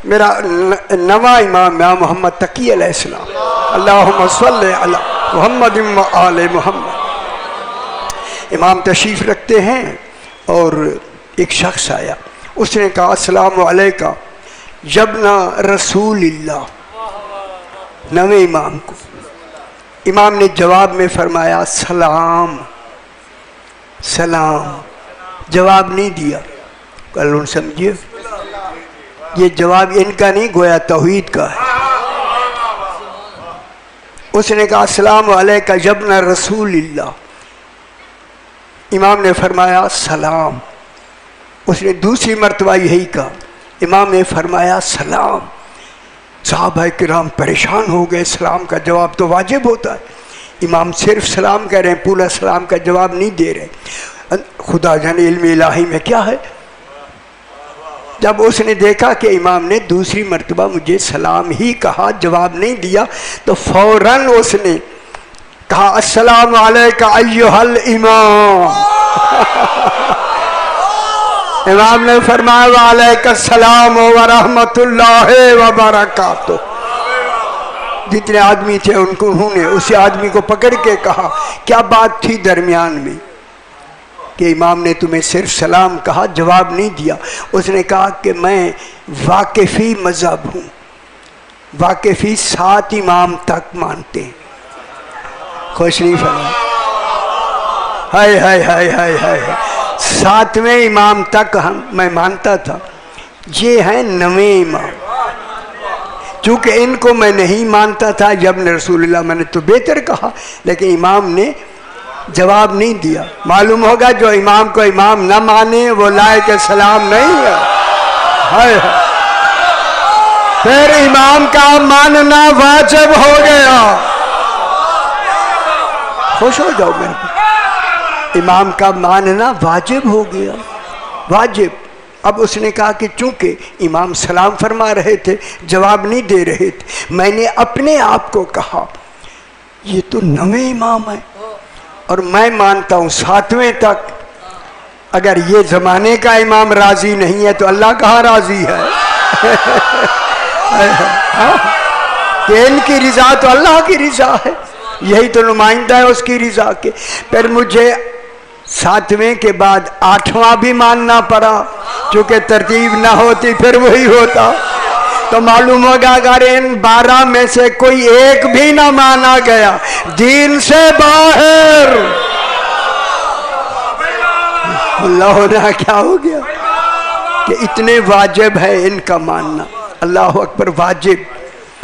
मेरा नवा इमाम या मोहम्मद तकी अलैहिस्सलाम, अल्लाहुम्मा सल्लि अला मुहम्मद व आले मोहम्मद। इमाम तशरीफ़ रखते हैं और एक शख्स आया, उसने कहा अस्सलामु अलैका जबना रसूलिल्लाह, नवे इमाम को। इमाम ने जवाब में फरमाया सलाम सलाम, जवाब नहीं दिया। कल समझिए, ये जवाब इनका नहीं, गोया तौहीद का है। उसने कहा अस्सलामु अलैका जबना रसूलिल्लाह, इमाम ने फरमाया सलाम। उसने दूसरी मर्तबा यही कहा, इमाम ने फरमाया सलाम। सहाबा किराम परेशान हो गए, सलाम का जवाब तो वाजिब होता है, इमाम सिर्फ सलाम कह रहे हैं, पूरा सलाम का जवाब नहीं दे रहे। खुदा जाने इल्म इलाही में क्या है। जब उसने देखा कि इमाम ने दूसरी मर्तबा मुझे सलाम ही कहा, जवाब नहीं दिया, तो फौरन उसने कहा अस्सलामु अलैका अय्युहल इमाम। इमाम ने फरमाया वालेकुमुस्सलाम व रहमतुल्लाहि व बरकातुहू। जितने आदमी थे उनको उन्होंने उसी आदमी को पकड़ के कहा क्या बात थी दरमियान में कि इमाम ने तुम्हें सिर्फ सलाम कहा, जवाब नहीं दिया। उसने कहा कि मैं वाकिफ़ी मज़हब हूँ, वाकिफ़ी 7 इमाम तक मानते हैं। खुश नहीं फरमा, हाय हाय हाय हाय हाय, 7वें इमाम तक मैं मानता था। ये हैं 9वें इमाम। चूँकि इनको मैं नहीं मानता था जब रसूलुल्लाह, मैंने तो बेहतर कहा, लेकिन इमाम ने जवाब नहीं दिया। मालूम होगा जो इमाम को इमाम न माने वो लायक सलाम नहीं है। हाय फिर इमाम का मानना वाजिब हो गया। खुश हो जाओ मेरे, इमाम का मानना वाजिब हो गया, वाजिब। अब उसने कहा कि चूंकि इमाम सलाम फरमा रहे थे, जवाब नहीं दे रहे थे, मैंने अपने आप को कहा ये तो 9वें इमाम है और मैं मानता हूँ 7वें तक। अगर ये ज़माने का इमाम राज़ी नहीं है तो अल्लाह कहाँ राज़ी है? कि इनकी रिज़ा तो अल्लाह की रिज़ा है, यही तो नुमाइंदा है उसकी रिज़ा के। फिर मुझे 7वें के बाद 8वां भी मानना पड़ा, क्योंकि तरतीब ना होती फिर वही होता। तो मालूम होगा अगर इन 12 में से कोई एक भी ना माना गया, दीन से बाहर। अल्लाह होना क्या हो गया कि इतने वाजिब है इनका मानना। अल्लाह अकबर, वाजिब।